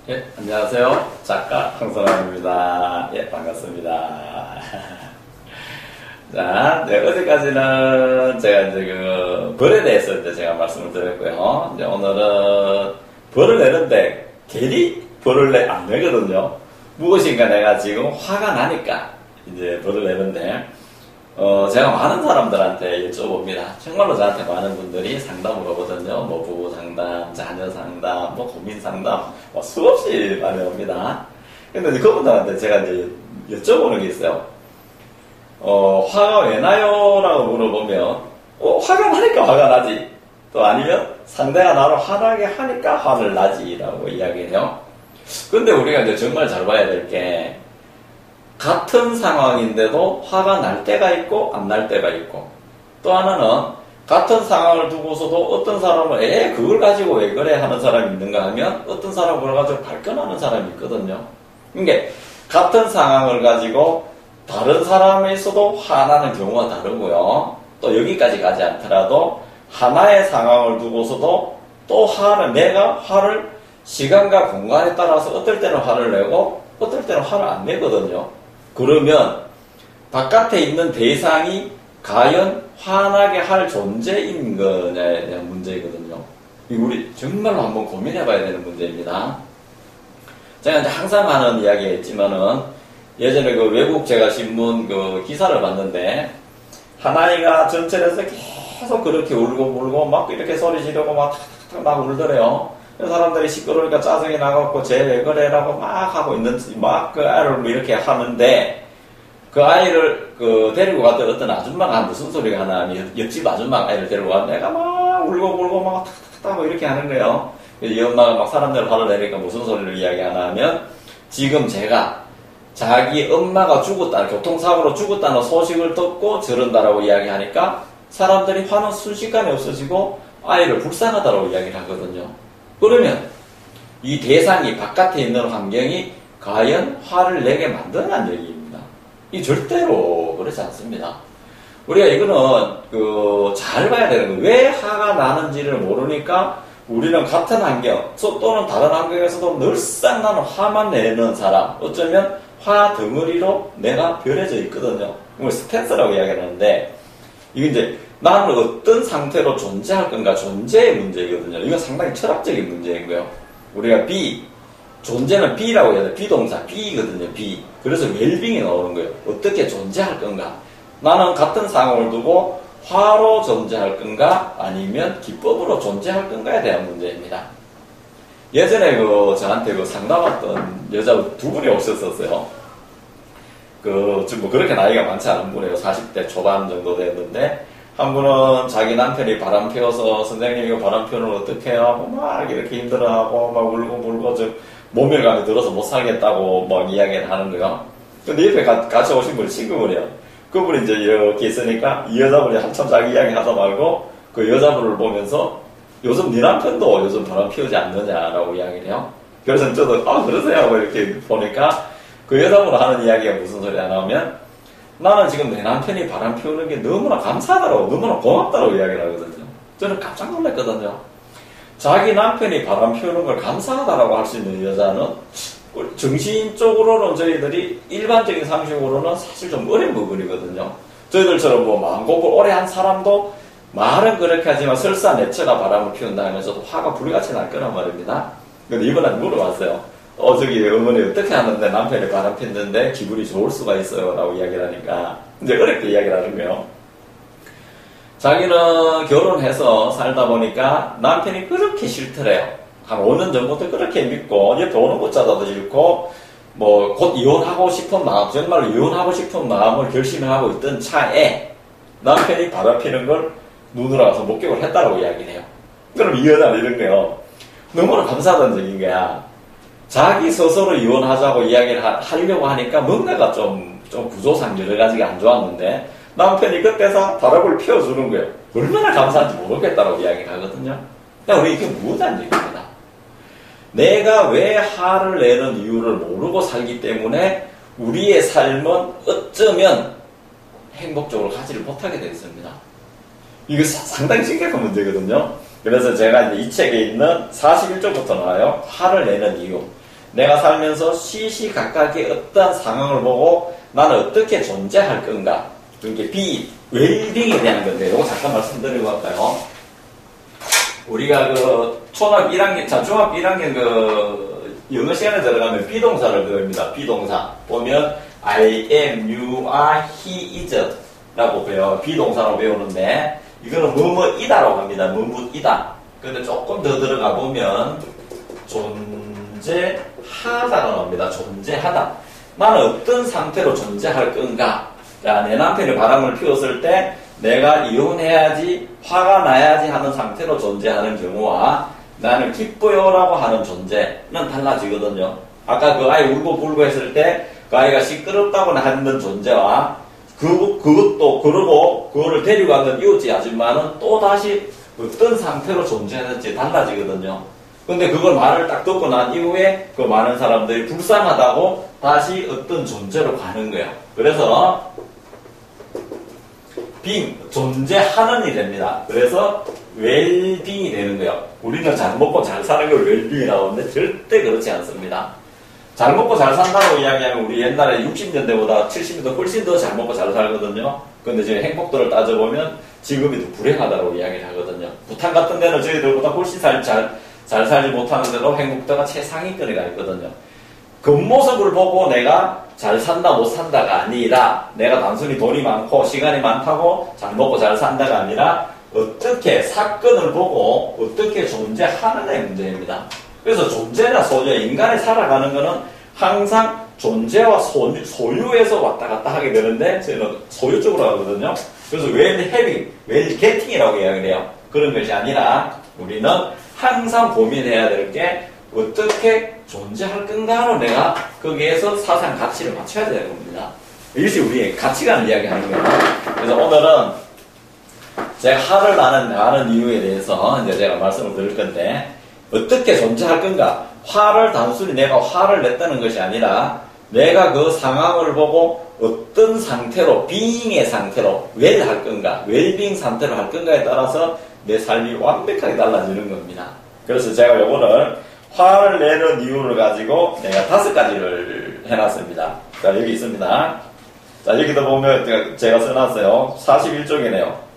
예, 안녕하세요. 작가 황선환입니다. 예, 반갑습니다. 자, 네, 어제까지는 제가 이제 벌에 대해서 이제 제가 말씀을 드렸고요. 이제 오늘은 벌을 내는데 괜히 벌을 안 내거든요. 무엇인가 내가 지금 화가 나니까 이제 벌을 내는데, 제가 많은 사람들한테 여쭤봅니다. 정말로 저한테 많은 분들이 상담을 오거든요. 뭐 부부 상담, 자녀 상담, 뭐 고민 상담, 뭐 수없이 많이 옵니다. 근데 그분들한테 제가 이제 여쭤보는 게 있어요. 화가 왜 나요? 라고 물어보면, 화가 나니까 화가 나지. 또 아니면 상대가 나를 화나게 하니까 화를 나지. 라고 이야기해요. 근데 우리가 이제 정말 잘 봐야 될 게, 같은 상황인데도 화가 날 때가 있고 안 날 때가 있고, 또 하나는 같은 상황을 두고서도 어떤 사람은 그걸 가지고 왜 그래 하는 사람이 있는가 하면 어떤 사람은 그걸 가지고 발끈하는 사람이 있거든요. 그러니까 같은 상황을 가지고 다른 사람에서도 화나는 경우가 다르고요. 또 여기까지 가지 않더라도 하나의 상황을 두고서도 또 내가 화를 시간과 공간에 따라서 어떨 때는 화를 내고 어떨 때는 화를 안 내거든요. 그러면 바깥에 있는 대상이 과연 화나게 할 존재인 거냐에 대한 문제이거든요. 우리 정말로 한번 고민해 봐야 되는 문제입니다. 제가 이제 항상 하는 이야기였지만은 예전에 외국 제가 신문 기사를 봤는데 한 아이가 전철에서 계속 그렇게 울고 막 이렇게 소리 지르고 막 울더래요. 사람들이 시끄러우니까 짜증이 나갖고 쟤 왜 그래라고 막 하고 있는지 막 그 아이를 이렇게 하는데 그 아이를 데리고 갔던 어떤 아줌마가 무슨 소리가 하나 하면 옆집 아줌마가 아이를 데리고 갔는데 애가 막 울고 막 탁탁탁 이렇게 하는 거예요. 이 엄마가 막 사람들 화를 내니까 무슨 소리를 이야기하나 하면 지금 제가 자기 엄마가 죽었다, 교통사고로 죽었다는 소식을 듣고 저런다라고 이야기하니까 사람들이 화는 순식간에 없어지고 아이를 불쌍하다라고 이야기를 하거든요. 그러면 이 대상이 바깥에 있는 환경이 과연 화를 내게 만드는 얘기입니다. 이 절대로 그렇지 않습니다. 우리가 이거는 잘 봐야 되는 거예요. 왜 화가 나는지를 모르니까 우리는 같은 환경 또는 다른 환경에서도 늘상 나는 화만 내는 사람, 어쩌면 화 덩어리로 내가 별해져 있거든요. 이걸 스탠스라고 이야기하는데 이게 이제 나는 어떤 상태로 존재할 건가 존재의 문제이거든요. 이건 상당히 철학적인 문제이고요. 우리가 존재는 B라고 해야 돼. 비동사 B거든요. B. 그래서 웰빙이 나오는 거예요. 어떻게 존재할 건가. 나는 같은 상황을 두고 화로 존재할 건가 아니면 기법으로 존재할 건가에 대한 문제입니다. 예전에 저한테 상담했던 여자 두 분이 오셨었어요. 지금 뭐 그렇게 나이가 많지 않은 분이에요. 40대 초반 정도 됐는데 한 분은 자기 남편이 바람 피워서 선생님 이거 바람 피우는 거 어떻게 하고 막 이렇게 힘들어하고 막 울고 좀 모멸감이 들어서 못 살겠다고 막 이야기를 하는 거예요. 근데 옆에 같이 오신 분이 친구분이에요. 그분이 이제 이렇게 있으니까 이 여자분이 한참 자기 이야기 하다 말고 그 여자분을 보면서 요즘 네 남편도 요즘 바람 피우지 않느냐라고 이야기를 해요. 그래서 저도 그러세요 하고 이렇게 보니까 그 여자분이 하는 이야기가 무슨 소리 하나 하면 나는 지금 내 남편이 바람 피우는 게 너무나 감사하다고 너무나 고맙다고 이야기를 하거든요. 저는 깜짝 놀랐거든요. 자기 남편이 바람 피우는 걸 감사하다라고 할 수 있는 여자는 정신적으로는 저희들이 일반적인 상식으로는 사실 좀 어려운 부분이거든요. 저희들처럼 뭐 마음고를 오래 한 사람도 말은 그렇게 하지만 설사 내처가 바람을 피운다 하면서도 화가 불같이 날 거란 말입니다. 근데 이분한테 물어봤어요. 저기 어머니 어떻게 하는데 남편이 바람 피웠는데 기분이 좋을 수가 있어요 라고 이야기를 하니까 이제 어렵게 이야기를 하는 거예요. 자기는 결혼해서 살다 보니까 남편이 그렇게 싫더래요. 한 5년 전부터 그렇게 믿고 옆에 오는 것자도 싫고 뭐 곧 이혼하고 싶은 마음, 정말로 이혼하고 싶은 마음을 결심하고 있던 차에 남편이 바람 피는 걸 눈으로 와서 목격을 했다라고 이야기를 해요. 그럼 이 여자는 이런 거예요. 너무나 감사하다는 적인 거야. 자기 스스로 이혼하자고 이야기를 하려고 하니까 뭔가가 좀 구조상 여러 가지가 안 좋았는데 남편이 그때서 바람을 피워주는 거예요. 얼마나 감사한지 모르겠다라고 이야기를 하거든요. 그러니까 우리 이게 무엇이냐는 얘기입니다. 내가 왜 화를 내는 이유를 모르고 살기 때문에 우리의 삶은 어쩌면 행복적으로 가지를 못하게 되어 있습니다. 이거 상당히 심각한 문제거든요. 그래서 제가 이제 이 책에 있는 41쪽부터 나와요. 화를 내는 이유. 내가 살면서 시시각각의 어떤 상황을 보고 나는 어떻게 존재할 건가. 이게 웰빙에 대한 건데, 이거 잠깐 말씀드리고 갈까요? 우리가 중학교 1학년 영어 시간에 들어가면 비동사를 배웁니다. 비동사. 보면, I am, you are, he is 라고 배워요. 비동사로 배우는데, 이거는 뭐뭐이다라고 합니다. 뭐뭐이다. 근데 조금 더 들어가 보면, 존재하다가 나옵니다. 존재하다. 나는 어떤 상태로 존재할 건가? 자, 내 남편이 바람을 피웠을 때 내가 이혼해야지, 화가 나야지 하는 상태로 존재하는 경우와 나는 기뻐요라고 하는 존재는 달라지거든요. 아까 그 아이 울고 불고 했을 때 그 아이가 시끄럽다고 하는 존재와 그것도 그러고 그거를 데리고 가는 이웃집 아줌마는 또 다시 어떤 상태로 존재하는지 달라지거든요. 근데 그걸 말을 딱 듣고 난 이후에 그 많은 사람들이 불쌍하다고 다시 어떤 존재로 가는 거예요. 그래서 존재하는 일이 됩니다. 그래서 웰빙이 되는 거예요. 우리는 잘 먹고 잘 사는 걸 웰빙이라고 하는데 절대 그렇지 않습니다. 잘 먹고 잘 산다고 이야기하면 우리 옛날에 60년대보다 70년대 훨씬 더 잘 먹고 잘 살거든요. 근데 지금 행복도를 따져보면 지금이 더 불행하다고 이야기를 하거든요. 부탄 같은 데는 저희들보다 훨씬 잘 살지 못하는데도 행복도가 최상위권에 가 있거든요. 겉모습을 보고 내가 잘 산다 못 산다가 아니라 내가 단순히 돈이 많고 시간이 많다고 잘 먹고 잘 산다가 아니라 어떻게 사건을 보고 어떻게 존재하느냐의 문제입니다. 그래서 존재나 소유, 인간이 살아가는 거는 항상 존재와 소유에서 왔다 갔다 하게 되는데 저희는 소유 쪽으로 가거든요. 그래서 웰게팅이라고 이야기를 해요. 그런 것이 아니라 우리는 항상 고민해야 될 게 어떻게 존재할 건가로 내가 거기에서 사상 가치를 맞춰야 되는 겁니다. 이것이 우리의 가치관을 이야기하는 거예요. 그래서 오늘은 제가 화를 나는 이유에 대해서 이제 제가 말씀을 드릴 건데 어떻게 존재할 건가? 화를 단순히 내가 화를 냈다는 것이 아니라 내가 그 상황을 보고 어떤 상태로 being의 상태로 할 건가? 웰빙 상태로 할 건가에 따라서 내 삶이 완벽하게 달라지는 겁니다. 그래서 제가 요거를 화를 내는 이유를 가지고 내가 5가지를 해놨습니다. 자, 여기 있습니다. 자, 여기도 보면 제가 써놨어요. 41쪽이네요.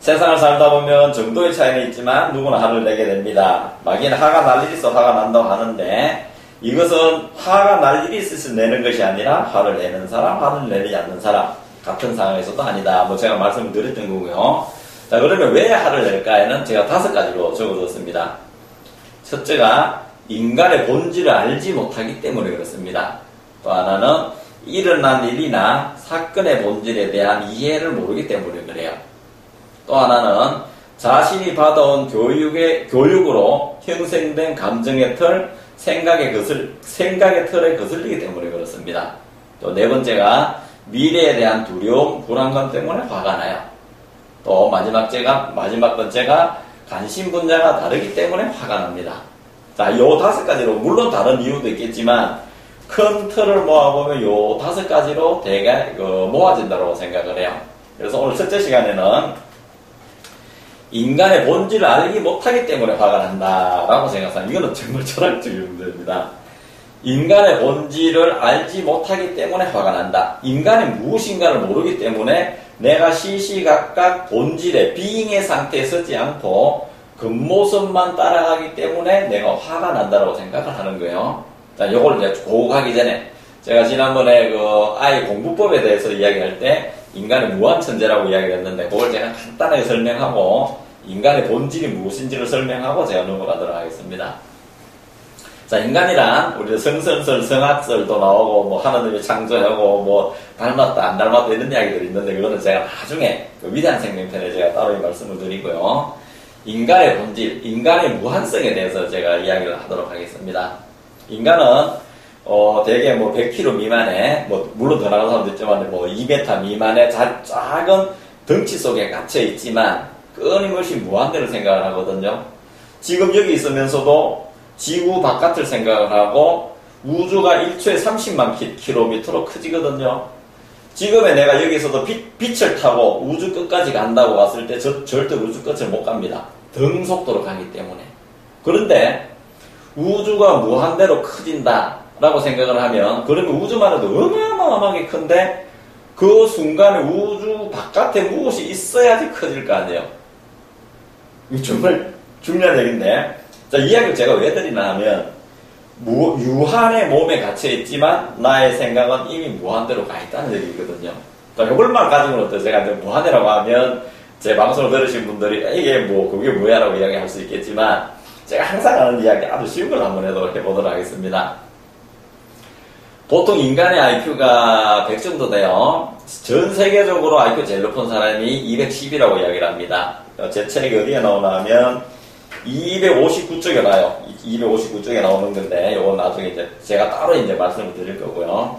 세상을 살다 보면 정도의 차이는 있지만 누구나 화를 내게 됩니다. 막연히 화가 날 일이 있어 화가 난다고 하는데 이것은 화가 날 일이 있어서 내는 것이 아니라 화를 내는 사람, 화를 내지 않는 사람 같은 상황에서도 아니다. 뭐 제가 말씀을 드렸던 거고요. 자, 그러면 왜 화를 낼까에는 제가 5가지로 적어뒀습니다. 첫째가 인간의 본질을 알지 못하기 때문에 그렇습니다. 또 하나는 일어난 일이나 사건의 본질에 대한 이해를 모르기 때문에 그래요. 또 하나는 자신이 받아온 교육으로 형성된 감정의 틀, 생각의 틀에 거슬리기 때문에 그렇습니다. 또 4번째가 미래에 대한 두려움, 불안감 때문에 화가 나요. 또 마지막 번째가 관심 분야가 다르기 때문에 화가 납니다. 자, 요 5가지로 물론 다른 이유도 있겠지만 큰 틀을 모아보면 요 5가지로 대개 모아진다고 생각을 해요. 그래서 오늘 첫째 시간에는 인간의 본질을 알기 못하기 때문에 화가 난다라고 생각합니다. 이거는 정말 철학적인 문제입니다. 인간의 본질을 알지 못하기 때문에 화가 난다. 인간이 무엇인가를 모르기 때문에 내가 시시각각 본질의 being의 상태에 서지 않고 겉모습만 따라가기 때문에 내가 화가 난다라고 생각을 하는 거예요. 자, 요걸 이제 고하기 전에 제가 지난번에 아이 공부법에 대해서 이야기할 때 인간의 무한천재라고 이야기를 했는데 그걸 제가 간단하게 설명하고 인간의 본질이 무엇인지를 설명하고 제가 넘어가도록 하겠습니다. 자, 인간이란 우리 성선설, 성악설도 나오고 뭐 하나님이 창조하고 뭐 닮았다 안 닮았다 이런 이야기들이 있는데 그거는 제가 나중에 위대한 생명편에 제가 따로 말씀을 드리고요. 인간의 본질, 인간의 무한성에 대해서 제가 이야기를 하도록 하겠습니다. 인간은 대개 뭐 100kg 미만의 물론 더 나간 사람도 있지만 뭐 2m 미만의 작은 덩치 속에 갇혀 있지만 끊임없이 무한대를 생각을 하거든요. 지금 여기 있으면서도 지구 바깥을 생각을 하고 우주가 1초에 30만 킬로미터로 커지거든요. 지금의 내가 여기서도 빛을 타고 우주 끝까지 간다고 봤을 때 절대 우주 끝을 못 갑니다. 등속도로 가기 때문에. 그런데 우주가 무한대로 커진다 라고 생각을 하면, 그러면 우주만 해도 어마어마하게 큰데 그 순간에 우주 바깥에 무엇이 있어야지 커질 거 아니에요. 이거 정말 중요한 얘기인데, 자, 이야기를 제가 왜 드리나 하면, 유한의 몸에 갇혀있지만 나의 생각은 이미 무한대로 가 있다는 얘기거든요. 자, 이걸만 가지고는 어때요? 제가 이제 무한이라고 하면 제 방송을 들으신 분들이 이게 뭐 그게 뭐야 라고 이야기할 수 있겠지만, 제가 항상 하는 이야기 아주 쉬운 걸 한번 해보도록 하겠습니다. 보통 인간의 IQ가 100 정도 돼요. 전 세계적으로 IQ 제일 높은 사람이 210이라고 이야기를 합니다. 제 책이 어디에 나오나 하면 259쪽에 나와요. 259쪽에 나오는 건데, 요건 나중에 이제 제가 따로 이제 말씀을 드릴 거고요.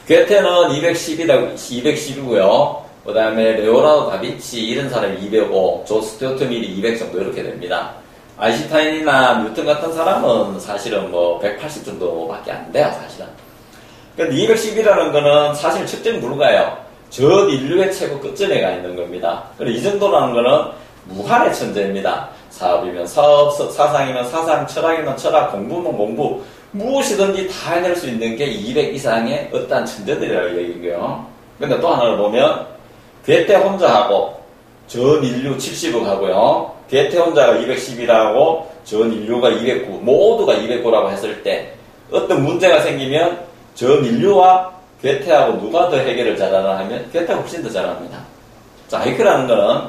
괴테는 210이고요. 그 다음에 레오나르도 다빈치 이런 사람이 205, 조 스튜어트 밀이 200 정도 이렇게 됩니다. 아인슈타인이나 뉴턴 같은 사람은 사실은 뭐 180 정도밖에 안 돼요, 사실은. 근데 210이라는 거는 사실 측정 불가예요. 전 인류의 최고 끝점에 가 있는 겁니다. 그리고 이 정도라는 거는 무한의 천재입니다. 사업이면 사업, 사상이면 사상, 철학이면 철학, 공부면 공부, 무엇이든지 다 해낼 수 있는 게 200 이상의 어떠한 천재들이라고 얘기고요. 근데 또 하나를 보면, 괴테 혼자하고 전 인류 70억 하고요. 괴테 혼자가 210이라고 전 인류가 209, 모두가 209라고 했을 때 어떤 문제가 생기면 전 인류와 괴테하고 누가 더 해결을 잘하나 하면 괴테가 훨씬 더 잘합니다. 자, IQ라는 거는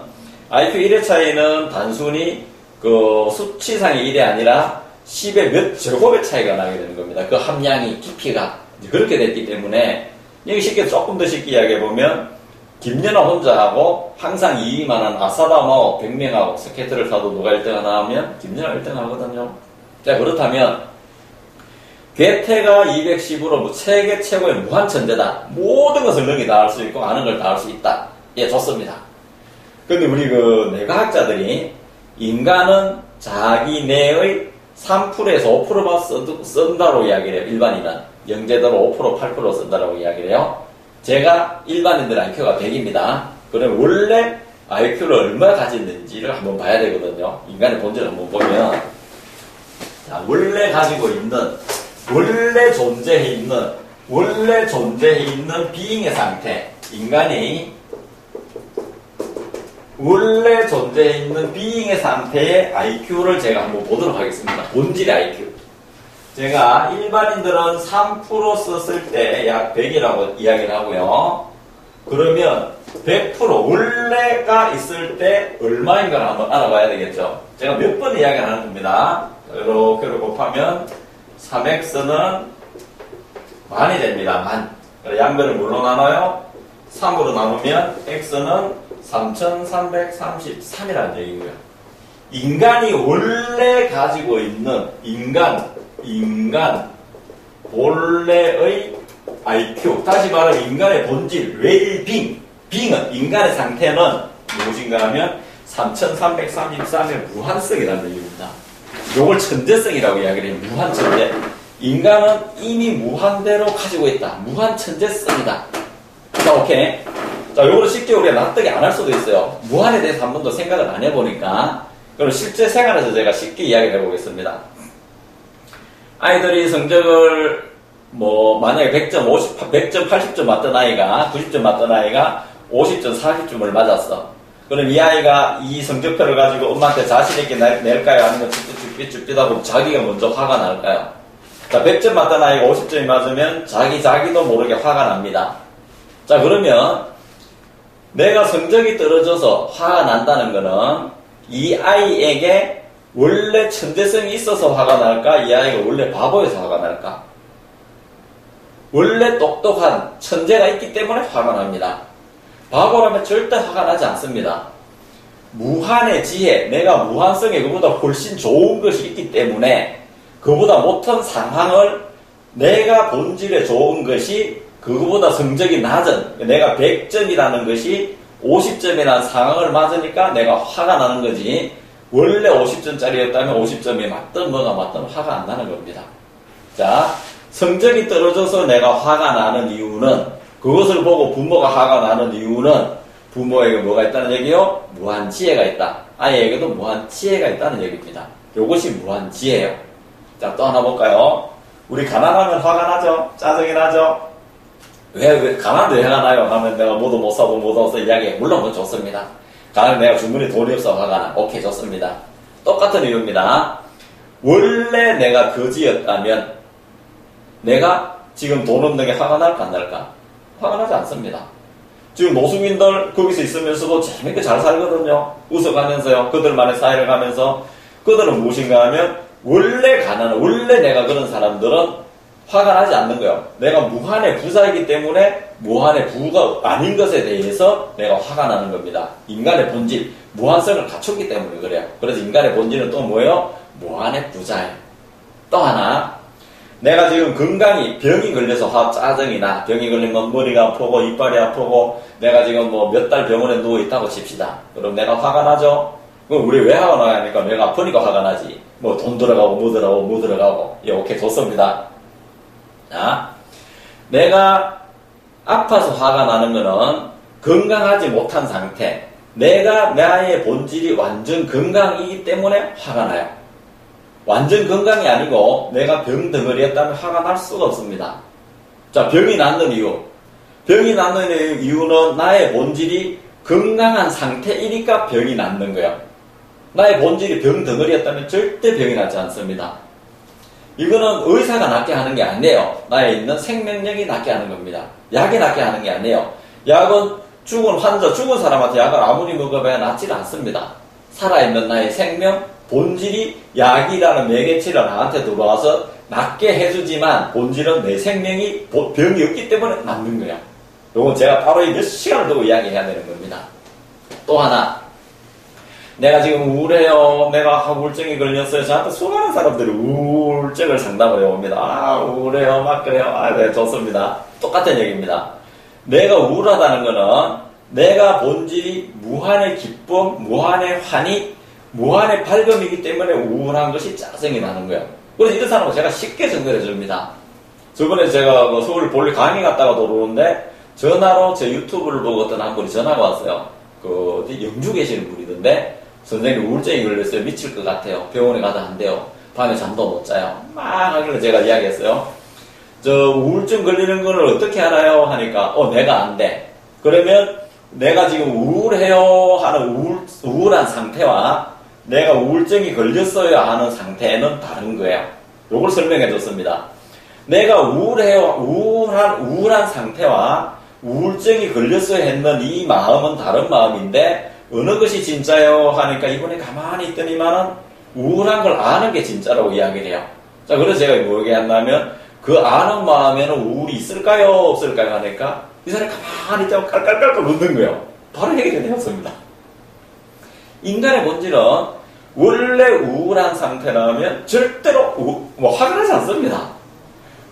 IQ 1의 차이는 단순히 그 수치상의 1이 아니라 10의 몇 제곱의 차이가 나게 되는 겁니다. 그 함량이, 깊이가 그렇게 됐기 때문에, 여기 쉽게 조금 더 쉽게 이야기해보면, 김연아 혼자하고 항상 2위만한 아사다마오 100명하고 스케이트를 타도 누가 1등 하나 하면 김연아 1등 하거든요. 자, 그렇다면 괴테가 210으로 세계 최고의 무한천재다. 모든 것을 능히 다 할 수 있고 아는 걸 다 할 수 있다. 예, 좋습니다. 근데 우리 그 뇌과학자들이 인간은 자기 뇌의 3%에서 5%만 쓴다고 이야기를 해요. 일반인은 영재대로 5%, 8% 쓴다고 이야기를 해요. 제가 일반인들 IQ가 100입니다. 그러면 원래 IQ를 얼마 가졌는지를 한번 봐야 되거든요. 인간의 본질을 한번 보면, 자, 원래 가지고 있는, 원래 존재해 있는 비잉의 상태, 인간이 원래 존재해 있는 비잉의 상태의 IQ를 제가 한번 보도록 하겠습니다. 본질의 IQ. 제가 일반인들은 3% 썼을 때 약 100이라고 이야기를 하고요. 그러면 100% 원래가 있을 때 얼마인가를 한번 알아봐야 되겠죠. 제가 몇 번 이야기를 하는 겁니다. 이렇게 곱하면 3x는 만이 됩니다. 만. 양변을 뭘로 나눠요? 3으로 나누면 x는 3333이라는 얘기고요. 인간이 원래 가지고 있는 인간 본래의 IQ, 다시 말하면 인간의 본질, 빙은 인간의 상태는 무엇인가 하면 3333의 무한성이라는 얘기입니다. 요걸 천재성이라고 이야기를 해요. 무한천재. 인간은 이미 무한대로 가지고 있다. 무한천재성이다. 자, 오케이. 자, 요거를 쉽게 우리가 납득이 안 할 수도 있어요. 무한에 대해서 한 번도 생각을 안 해보니까. 그럼 실제 생활에서 제가 쉽게 이야기를 해보겠습니다. 아이들이 성적을 만약에 100점, 100점, 80점 맞던 아이가, 90점 맞던 아이가 50점, 40점을 맞았어. 그럼 이 아이가 이 성적표를 가지고 엄마한테 자신있게 낼까요? 아니면 쭈삣쭈삣하고 자기가 먼저 화가 날까요? 자, 100점 맞던 아이가 50점이 맞으면 자기도 모르게 화가 납니다. 자, 그러면 내가 성적이 떨어져서 화가 난다는 거는 이 아이에게 원래 천재성이 있어서 화가 날까? 이 아이가 원래 바보여서 화가 날까? 원래 똑똑한 천재가 있기 때문에 화가 납니다. 바보라면 절대 화가 나지 않습니다. 무한의 지혜, 내가 무한성에 그보다 훨씬 좋은 것이 있기 때문에 그보다 못한 상황을 내가 본질에 좋은 것이 그거보다 성적이 낮은, 내가 100점이라는 것이 50점이라는 상황을 맞으니까 내가 화가 나는 거지, 원래 50점짜리였다면 50점이 맞든 뭐가 맞든 화가 안 나는 겁니다. 자, 성적이 떨어져서 내가 화가 나는 이유는, 그것을 보고 부모가 화가 나는 이유는 부모에게 뭐가 있다는 얘기요? 무한 지혜가 있다. 아이에게도 무한 지혜가 있다는 얘기입니다. 이것이 무한 지혜예요. 자, 또 하나 볼까요? 우리 가난하면 화가 나죠? 짜증이 나죠? 왜 가난도 화가 나요? 하면 내가 뭐도 못 사고 뭐도 없어 이야기해. 물론 그건 좋습니다. 가난 내가 주머니 돈이 없어 화가 나. 오케이, 좋습니다. 똑같은 이유입니다. 원래 내가 거지였다면 내가 지금 돈 없는 게 화가 날까 안 날까? 화가 나지 않습니다. 지금 노숙인들 거기서 있으면서도 재밌게 잘 살거든요. 웃어가면서요. 그들만의 사회를 가면서. 그들은 무엇인가 하면 원래 원래 내가 그런 사람들은 화가 나지 않는 거예요. 내가 무한의 부자이기 때문에 무한의 부가 아닌 것에 대해서 내가 화가 나는 겁니다. 인간의 본질, 무한성을 갖췄기 때문에 그래요. 그래서 인간의 본질은 또 뭐예요? 무한의 부자예요. 또 하나, 내가 지금 건강이 병이 걸려서 짜증이 나. 병이 걸리면 머리가 아프고 이빨이 아프고 내가 지금 뭐 몇 달 병원에 누워 있다고 칩시다. 그럼 내가 화가 나죠? 그럼 우리 왜 화가 나야 하니까 내가 아프니까 화가 나지. 뭐 돈 들어가고 뭐 들어가고. 예, 오케이, 좋습니다. 자, 내가 아파서 화가 나는 거는 건강하지 못한 상태. 내가 나의 본질이 완전 건강이기 때문에 화가 나요. 완전 건강이 아니고 내가 병덩어리였다면 화가 날 수가 없습니다. 자, 병이 낫는 이유. 병이 낫는 이유는 나의 본질이 건강한 상태이니까 병이 낫는 거예요. 나의 본질이 병덩어리였다면 절대 병이 낫지 않습니다. 이거는 의사가 낫게 하는 게 아니에요. 나에 있는 생명력이 낫게 하는 겁니다. 약이 낫게 하는 게 아니에요. 약은 죽은 환자, 죽은 사람한테 약을 아무리 먹어봐야 낫지 않습니다. 살아있는 나의 생명, 본질이 약이라는 매개체가 나한테 들어와서 낫게 해주지만 본질은 내 생명이 병이 없기 때문에 낫는 거야. 이건 제가 바로 몇 시간을 두고 이야기해야 되는 겁니다. 또 하나, 내가 지금 우울해요. 내가 우울증이 걸렸어요. 저한테 수많은 사람들이 우울증을 상담을 해옵니다. 아, 우울해요. 막 그래요. 아, 네, 좋습니다. 똑같은 얘기입니다. 내가 우울하다는 거는 내가 본질이 무한의 기쁨, 무한의 환희, 무한의 밝음이기 때문에 우울한 것이 짜증이 나는 거예요. 그래서 이런 사람은 제가 쉽게 전달해 줍니다. 저번에 제가 서울 볼리 강의 갔다가 돌아오는데 전화로 제 유튜브를 보고 어떤 한 분이 전화가 왔어요. 어디 영주 계시는 분이던데 선생님 우울증이 걸렸어요. 미칠 것 같아요. 병원에 가도 안 돼요. 밤에 잠도 못 자요. 막 하길래 제가 이야기했어요. 저 우울증 걸리는 걸 어떻게 알아요? 하니까 내가 안 돼. 그러면 내가 지금 우울해요 하는 우울한 상태와 내가 우울증이 걸렸어요 하는 상태는 다른 거예요. 요걸 설명해 줬습니다. 내가 우울해요, 우울한 상태와 우울증이 걸렸어야 했는 이 마음은 다른 마음인데 어느 것이 진짜요? 하니까 이번에 가만히 있더니만은 우울한 걸 아는 게 진짜라고 이야기를 해요. 자, 그래서 제가 뭐 얘기한다면 그 아는 마음에는 우울이 있을까요? 없을까요? 하니까 이 사람이 가만히 있다고 깔깔깔깔 웃는 거예요. 바로 해결이 되었습니다. 인간의 본질은 원래 우울한 상태라면 절대로 화가 나지 않습니다.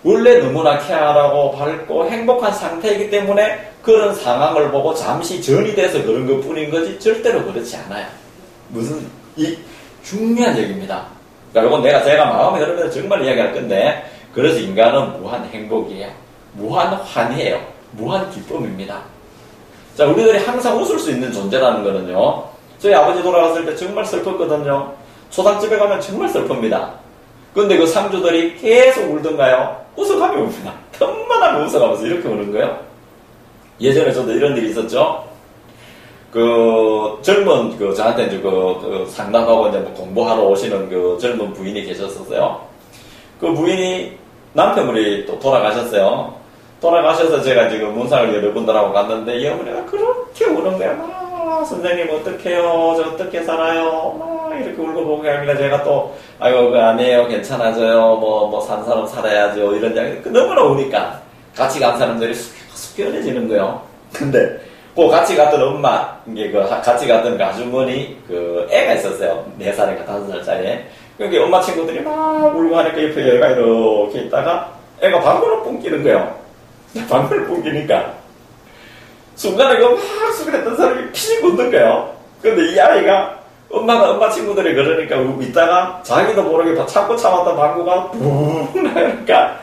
원래 너무나 쾌활하고 밝고 행복한 상태이기 때문에 그런 상황을 보고 잠시 전이 돼서 그런 것 뿐인 거지 절대로 그렇지 않아요. 중요한 얘기입니다. 그러니까 이건 제가 마음에 흐르면서 정말 이야기할 건데 그래서 인간은 무한 행복이에요. 무한 환희예요. 무한 기쁨입니다. 자, 우리들이 항상 웃을 수 있는 존재라는 거는요. 저희 아버지 돌아갔을 때 정말 슬펐거든요. 초상집에 가면 정말 슬픕니다. 근데 그 상주들이 계속 울던가요? 웃어가며 웁니다. 틈마다 웃어가면서 이렇게 우는 거예요. 예전에 저도 이런 일이 있었죠. 젊은, 저한테 이제 상담하고 이제 뭐 공부하러 오시는 젊은 부인이 계셨었어요. 그 부인이 남편분이 또 돌아가셨어요. 돌아가셔서 제가 지금 문상을 여러분들하고 갔는데 이 어머니가 그렇게 우는 거야. 선생님 어떡해요? 저 어떻게 살아요? 막 이렇게 울고 보고 하길래 제가 또 아이고 아니에요. 괜찮아져요. 뭐 산 사람 살아야죠. 이런 이야기 너무나 우니까 같이 간 사람들이 숙연해지는 거예요. 근데 같이 갔던 엄마 이게 같이 갔던 아주머니 애가 있었어요. 4살인가 5살짜리. 그게 엄마 친구들이 막 울고 하니까 옆에 애가 이렇게 있다가 애가 방구를 뿜기는 거예요. 방구를 뿜기니까 순간에 막 수그렸던 사람이 피식 웃는 거예요. 근데 이 아이가 엄마 친구들이 그러니까 있다가 자기도 모르게 참고 참았던 방구가 붕 나니까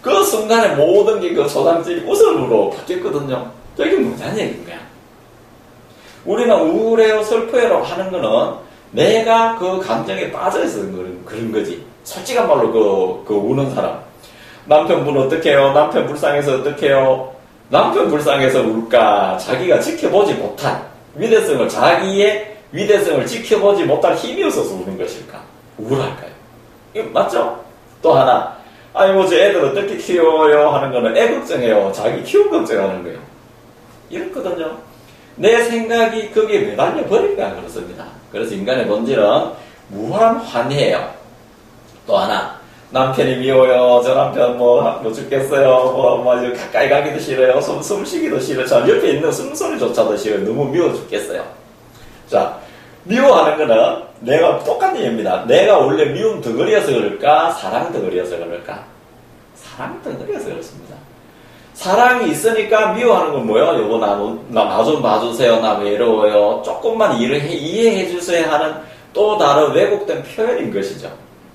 그 순간에 모든 게 소상집이 웃음으로 바뀌었거든요. 이게 뭐냐는 얘기인 거야. 우리는 우울해요, 슬퍼요라고 하는 거는 내가 그 감정에 빠져있어서 그런 거지. 솔직한 말로 그 우는 사람. 남편분 어떡해요? 남편 불쌍해서 어떡해요? 남편 불쌍해서 울까? 자기가 지켜보지 못한 위대성을, 자기의 위대성을 지켜보지 못할 힘이 없어서 우는 것일까? 우울할까요? 이거 맞죠? 또 하나, 아이고, 저 애들 어떻게 키워요? 하는 거는 애 걱정해요. 자기 키움 걱정하는 거예요. 이렇거든요. 내 생각이 거기에 매달려 버릴까? 그렇습니다. 그래서 인간의 본질은 무한환희예요. 또 하나, 남편이 미워요. 저 남편 뭐 죽겠어요. 가까이 가기도 싫어요. 숨 쉬기도 싫어요. 저 옆에 있는 숨소리조차도 싫어요. 너무 미워 죽겠어요. 자, 미워하는 거는 내가 똑같은 얘기입니다. 내가 원래 미움 덩어리여서 그럴까? 사랑 덩어리여서 그럴까? 사랑 덩어리여서 그렇습니다. 사랑이 있으니까 미워하는 건 뭐예요? 여보, 나 좀 봐주세요. 나 외로워요. 조금만 이해해 주세요 하는 또 다른 왜곡된 표현인 것이죠.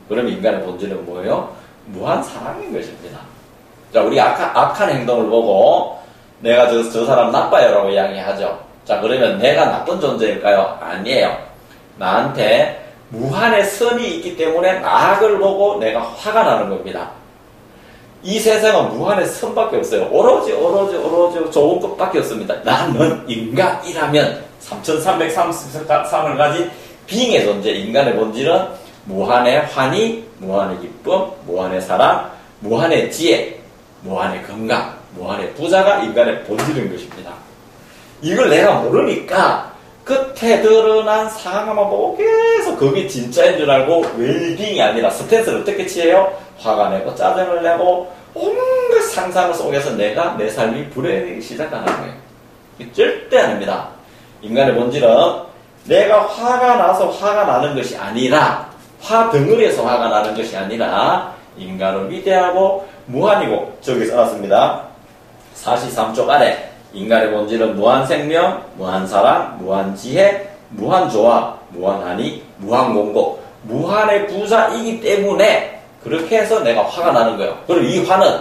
그럼 인간의 본질은 뭐예요? 무한 사랑인 것입니다. 자, 우리 악한 행동을 보고 내가 저 사람 나빠요 라고 이야기하죠. 자, 그러면 내가 나쁜 존재일까요? 아니에요. 나한테 무한의 선이 있기 때문에 악을 보고 내가 화가 나는 겁니다. 이 세상은 무한의 선밖에 없어요. 오로지 좋은 것밖에 없습니다. 나는 인간이라면 3333을 가진 빙의 존재, 인간의 본질은 무한의 환희, 무한의 기쁨, 무한의 사랑, 무한의 지혜, 무한의 건강, 무한의 부자가 인간의 본질인 것입니다. 이걸 내가 모르니까 끝에 드러난 상황만 보고 계속 그게 진짜인 줄 알고 웰빙이 아니라 스트레스를 어떻게 취해요? 화가 내고 짜증을 내고 온갖 상상을 속에서 내가 내 삶이 불행하기 시작하는 거예요. 절대 아닙니다. 인간의 본질은 내가 화가 나서 화가 나는 것이 아니라 화 덩어리에서 화가 나는 것이 아니라 인간은 위대하고 무한이고 저기 써놨습니다. 43쪽 아래 인간의 본질은 무한생명, 무한사랑, 무한지혜, 무한조화, 무한환희, 무한공고, 무한의 부자이기 때문에 그렇게 해서 내가 화가 나는 거예요. 그럼 이 화는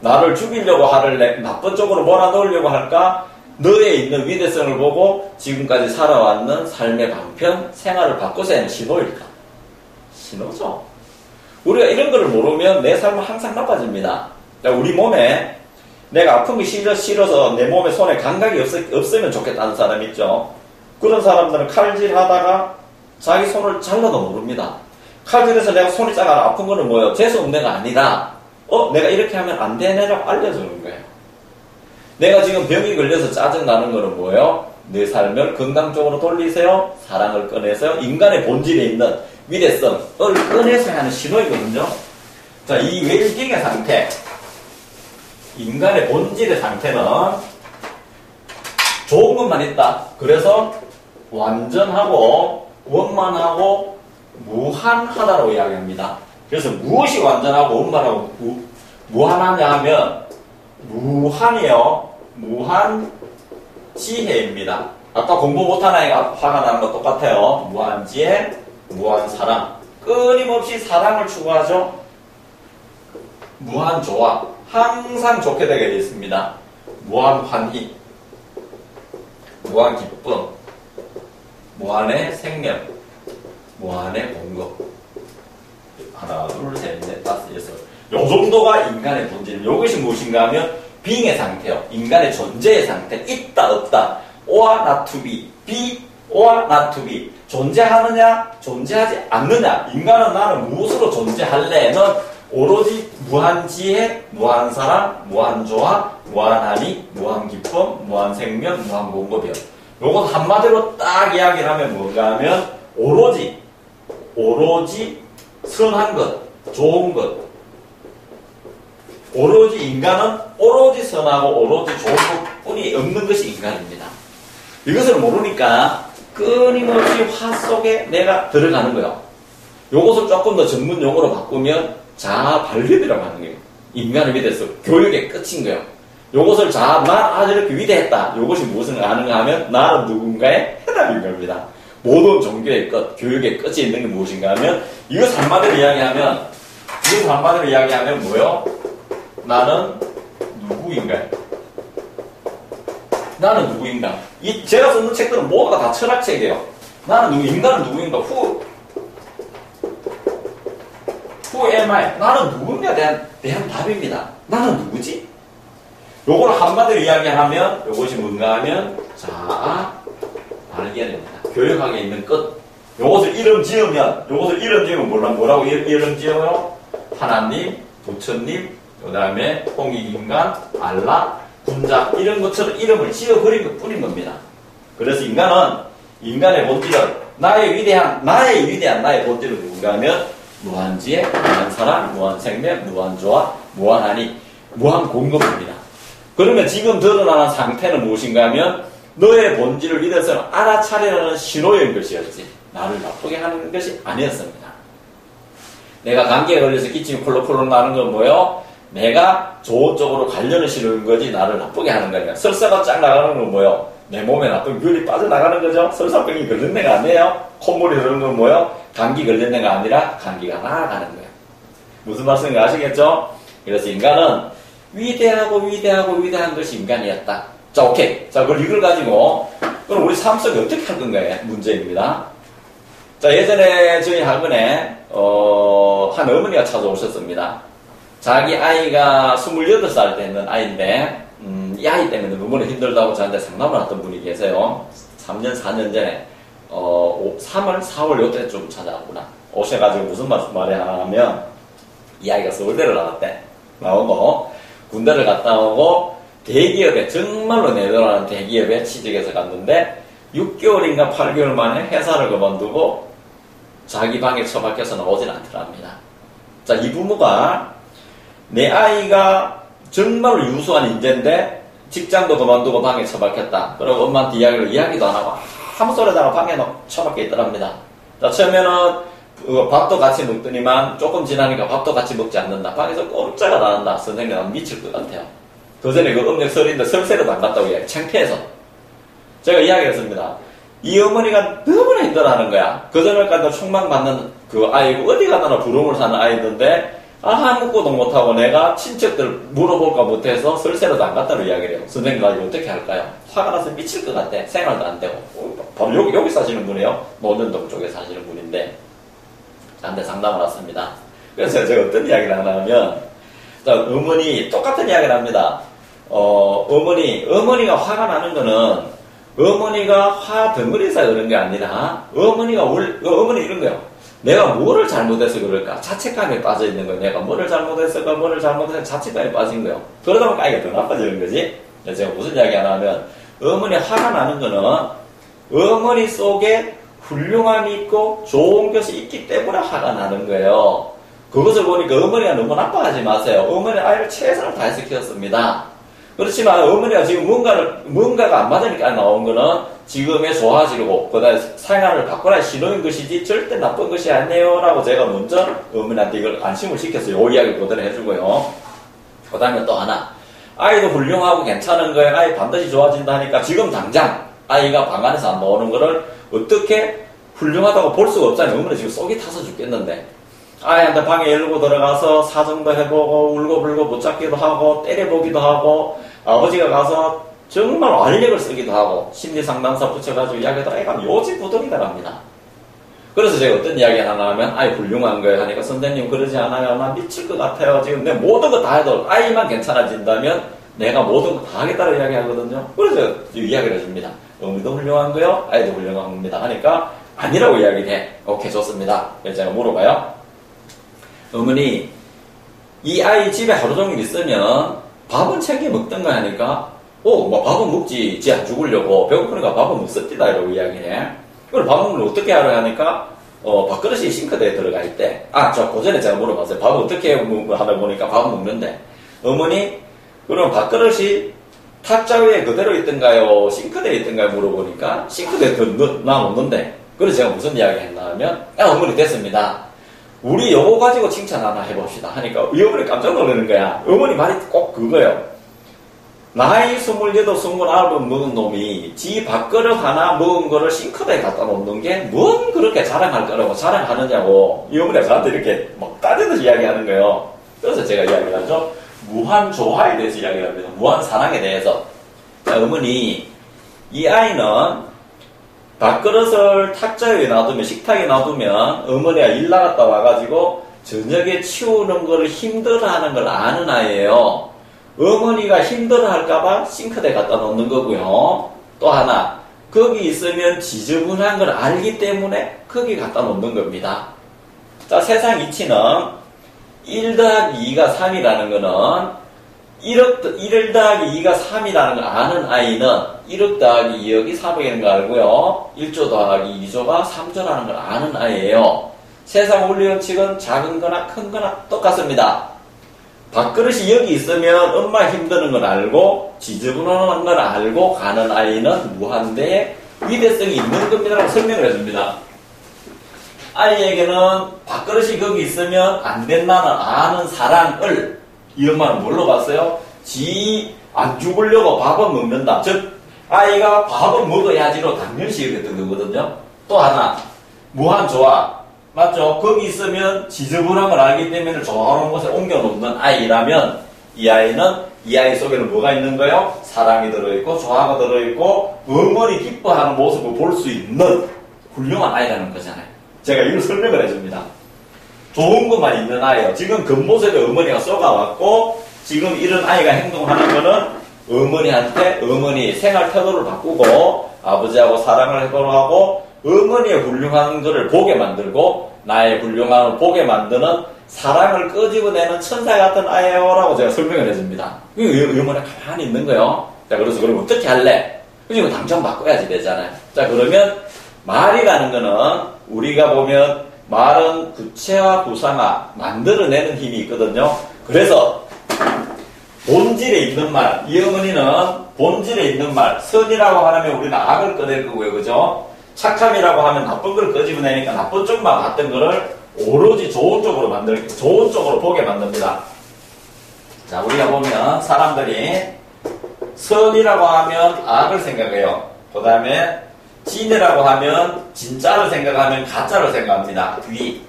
나를 죽이려고 화를 내 나쁜 쪽으로 몰아넣으려고 할까? 너에 있는 위대성을 보고 지금까지 살아왔는 삶의 방편, 생활을 바꿔서 하는 신호일까? 신호죠. 우리가 이런 거를 모르면 내 삶은 항상 나빠집니다. 우리 몸에 내가 아픈 게 싫어서 내 몸에 손에 감각이 없으면 좋겠다는 사람 있죠. 그런 사람들은 칼질 하다가 자기 손을 잘라도 모릅니다. 칼질해서 내가 손이 작아 아픈 거는 뭐예요? 재수없네가 아니라 내가 이렇게 하면 안 되네라고 알려주는 거예요. 내가 지금 병이 걸려서 짜증나는 거는 뭐예요? 내 삶을 건강 쪽으로 돌리세요. 사랑을 꺼내세요. 인간의 본질에 있는 위대성을 꺼내서 하는 신호이거든요. 자, 이 웰빙의 상태, 인간의 본질의 상태는 좋은 것만 있다. 그래서 완전하고 원만하고 무한하다고 이야기합니다. 그래서 무엇이 완전하고 원만하고 무한하냐 하면 무한이요. 무한지혜입니다. 아까 공부 못하는 아이가 화가 나는 거 똑같아요. 무한지혜, 무한사랑. 끊임없이 사랑을 추구하죠. 무한조화. 항상 좋게 되게 되어 있습니다. 무한환희, 무한기쁨, 무한의 생명, 무한의 공급. 하나, 둘, 셋, 넷, 다섯, 여섯. 요 정도가 인간의 본질. 이것이 무엇인가 하면 빙의 상태요. 인간의 존재의 상태. 있다, 없다. or not to be. be or not to be. 존재하느냐, 존재하지 않느냐. 인간은 나는 무엇으로 존재할래는 오로지 무한지혜, 무한사랑, 무한조화, 무한환희, 무한기쁨, 무한생명, 무한공급이요. 요건 한마디로 딱 이야기를 하면 뭔가 하면 오로지 선한 것, 좋은 것. 오로지 인간은 오로지 선하고 오로지 좋은 것뿐이 없는 것이 인간입니다. 이것을 모르니까 끊임없이 화 속에 내가 들어가는 거예요. 요것을 조금 더 전문 용어로 바꾸면 자아 발휘라고 하는 거예요. 인간의 위대성, 교육의 끝인 거예요. 요것을 난 아주 이렇게 위대했다. 요것이 무엇을 아는가 하면 나는 누군가의 해답인 겁니다. 모든 종교의 끝, 교육의 끝이 있는 게 무엇인가 하면 이것을 한마디로 이야기하면 뭐예요? 나는 누구인가? 나는 누구인가? 제가 쓰는 책들은 모두가 다 철학책이에요. 인간은 누구인가? Who am I? 나는 누군가에 대한 답입니다. 나는 누구지? 요걸 한마디로 이야기하면 요것이 뭔가 하면 자, 발견입니다. 교육학에 있는 끝. 요것을 이름 지으면 뭐라고 이름 지어요? 하나님, 부처님, 그 다음에 홍익인간, 알라, 군자 이런 것처럼 이름을 지어버린 것 뿐인 겁니다. 그래서 인간은 인간의 본질을 나의 위대한 나의 본질을 누군가 하면 무한지혜, 무한사랑, 무한생명, 무한조화, 무한하니, 무한공급입니다. 그러면 지금 드러나는 상태는 무엇인가 하면 너의 본질을 믿어서 알아차리라는 신호인 것이었지 나를 나쁘게 하는 것이 아니었습니다. 내가 감기에 걸려서 기침이 콜록콜록 나는 건 뭐예요? 내가 좋은 쪽으로 가려는 신호인 거지 나를 나쁘게 하는 거니까. 설사가 쫙 나가는 건 뭐예요? 내 몸에 나쁜 균이 빠져나가는 거죠. 설사병이 걸린 데가 아니에요. 콧물이 흐르는 건 뭐예요? 감기 걸린 데가 아니라 감기가 나아가는 거예요. 무슨 말씀인지 아시겠죠? 그래서 인간은 위대한 것이 인간이었다. 자, 오케이. 자, 이걸 가지고 그럼 우리 삶 속에 어떻게 할 건가요? 문제입니다. 자, 예전에 저희 학원에 한 어머니가 찾아오셨습니다. 자기 아이가 28살 되는 아이인데 이 아이 때문에 너무나 힘들다고 저한테 상담을 했던 분이 계세요. 3년, 4년 전에 3월, 4월 요때쯤 찾아왔구나. 오셔가지고 무슨 말이 하면 이 아이가 서울대를 나오고 군대를 갔다 오고 대기업에 정말로 내려가는 대기업에 취직해서 갔는데 6개월인가 8개월 만에 회사를 그만두고 자기 방에 처박혀서 나오진 않더랍니다. 자, 이 부모가 내 아이가 정말로 유수한 인재인데 직장도 그만두고 방에 처박혔다. 그리고 엄마한테 이야기도 안 하고 아무 소리도 안 하고 방에 처박혀 있더랍니다. 자, 처음에는 밥도 같이 먹더니만 조금 지나니까 밥도 같이 먹지 않는다. 방에서 꼼짝을 안 한다. 선생님 난 미칠 것 같아요. 그 전에 그 음력 설인데 설세로도 안 갔다고 이야기. 창피해서. 제가 이야기했습니다. 이 어머니가 너무나 힘들어하는 거야. 그 전에까지도 촉망받는 그 아이고 어디 가나 부름을 사는 아이던데 아무것도 못하고 내가 친척들 물어볼까 못해서 설세로도 안 갔다고 이야기를 해요. 선생님 나 이거 어떻게 할까요? 화가 나서 미칠 것 같아. 생활도 안 되고. 바로 여기 사시는 분이에요. 노년동 쪽에 사시는 분인데 저한테 상담을 왔습니다. 그래서 제가 어떤 이야기를 하냐면 어머니 똑같은 이야기를 합니다. 어머니가 화가 나는 거는 어머니가 화 덩어리에서 그런 게 아니라 어머니 이런 거예요. 내가 뭐를 잘못해서 그럴까? 자책감에 빠져 있는 거예요. 내가 뭐를 잘못해서 자책감에 빠진 거예요. 그러다 보니까 아이가 더 나빠지는 거지. 제가 무슨 이야기 하냐면 어머니 화가 나는 거는 어머니 속에 훌륭함이 있고 좋은 것이 있기 때문에 화가 나는 거예요. 그것을 보니까 어머니가 너무 나빠하지 마세요. 어머니 아이를 최선을 다해서 키웠습니다. 그렇지만 어머니가 지금 뭔가가 안 맞으니까 나온 거는 지금의 좋아지고 그다음에 생활을 바꿔라 신호인 것이지 절대 나쁜 것이 아니에요 라고 제가 먼저 어머니한테 이걸 안심을 시켰어요. 요 이야기 그대로 해주고요. 그 다음에 또 하나 아이도 훌륭하고 괜찮은 거예요. 아이 반드시 좋아진다 하니까 지금 당장 아이가 방 안에서 안 나오는 거를 어떻게 훌륭하다고 볼 수가 없잖아요. 어머니 지금 속이 타서 죽겠는데 아이한테 방에 열고 들어가서 사정도 해보고 울고불고 붙잡기도 하고 때려보기도 하고 아버지가 가서 정말 완력을 쓰기도 하고 심리상담사 붙여가지고 이야기도 애가 요지부동이더랍니다. 그래서 제가 어떤 이야기 하나 하면 아이 훌륭한 거예요 하니까 선생님 그러지 않아요. 나 미칠 것 같아요. 지금 내 모든 거 다 해도 아이만 괜찮아진다면 내가 모든 거 다 하겠다고 이야기하거든요. 그래서 이야기를 해줍니다. 어머니도 훌륭한 거요 아이도 훌륭한 겁니다 하니까 아니라고 이야기를 해. 오케이 좋습니다. 그래서 제가 물어봐요. 어머니 이 아이 집에 하루 종일 있으면 밥은 챙겨 먹던가 하니까 뭐 밥은 먹지 지 안 죽으려고 배고프니까 밥은 먹습니다 이러고 이야기해. 그걸 밥 먹는 걸 어떻게 하려 하니까 밥그릇이 싱크대에 들어가 있대. 저 고전에 제가 물어봤어요. 밥을 어떻게 하다 보니까 밥은 먹는데 어머니 그럼 밥그릇이 탁자 위에 그대로 있던가요? 싱크대에 있던가요? 물어보니까 싱크대에 놔놓는데 그래서 제가 무슨 이야기 했나 하면 어머니 됐습니다. 우리 요거 가지고 칭찬 하나 해봅시다 하니까 이 어머니 깜짝 놀라는 거야. 어머니 말이 꼭 그거예요. 나이 28, 29 먹은 놈이 지 밥그릇 하나 먹은 거를 싱크대에 갖다 놓는 게 뭔 그렇게 자랑할 거라고 자랑하느냐고 이 어머니가 저한테 이렇게 막 따지듯이 이야기하는 거예요. 그래서 제가 이야기를 하죠. 무한 조화에 대해서 이야기를 합니다. 무한 사랑에 대해서. 자, 어머니 이 아이는 밥그릇을 탁자 위에 놔두면 식탁에 놔두면 어머니가 일 나갔다 와가지고 저녁에 치우는 걸 힘들어하는 걸 아는 아이예요. 어머니가 힘들어할까봐 싱크대 갖다 놓는 거고요. 또 하나, 거기 있으면 지저분한 걸 알기 때문에 거기 갖다 놓는 겁니다. 자, 세상 이치는 1 더하기 2가 3이라는 거는 1 더하기 2가 3이라는 걸 아는 아이는 1억 더하기 2억이 3억이라는 걸 알고요. 1조 더하기 2조가 3조라는 걸 아는 아이예요. 세상 원리 원칙은 작은 거나 큰 거나 똑같습니다. 밥그릇이 여기 있으면 엄마 힘드는 걸 알고 지저분한 걸 알고 가는 아이는 무한대의 위대성이 있는 겁니다라고 설명을 해줍니다. 아이에게는 밥그릇이 거기 있으면 안 된다는 아는 사랑을 이 엄마는 뭘로 봤어요? 지 안 죽으려고 밥은 먹는다. 즉 아이가 밥은 먹어야지로 당연시 여겼던 거거든요. 또 하나 무한 조화. 맞죠? 거기 있으면 지저분한 걸 알기 때문에 좋아하는 곳에 옮겨놓는 아이라면 이 아이는 이 아이 속에는 뭐가 있는 거예요? 사랑이 들어있고 조화가 들어있고 어머니 기뻐하는 모습을 볼 수 있는 훌륭한 아이라는 거잖아요. 제가 이걸 설명을 해줍니다. 좋은 것만 있는 아이예요. 지금 겉모습에 어머니가 쏘가왔고 지금 이런 아이가 행동하는 거는 어머니한테 어머니 생활 태도를 바꾸고 아버지하고 사랑을 해보려고 하고 어머니의 훌륭한 것을 보게 만들고 나의 훌륭함을 보게 만드는 사랑을 끄집어내는 천사 같은 아이라고 제가 설명을 해줍니다. 어머니가 가만히 있는 거예요. 자, 그래서 그럼 어떻게 할래? 이거 당장 바꿔야지 되잖아요. 자, 그러면 말이라는 거는 우리가 보면 말은 구체화, 구상화, 만들어내는 힘이 있거든요. 그래서 본질에 있는 말, 이 어머니는 본질에 있는 말, 선이라고 하면 우리는 악을 꺼낼 거고요. 그죠? 착함이라고 하면 나쁜 걸 끄집어내니까 나쁜 쪽만 봤던 거를 오로지 좋은 쪽으로 좋은 쪽으로 보게 만듭니다. 자, 우리가 보면 사람들이 선이라고 하면 악을 생각해요. 그 다음에 진이라고 하면 진짜를 생각하면 가짜를 생각합니다. 위.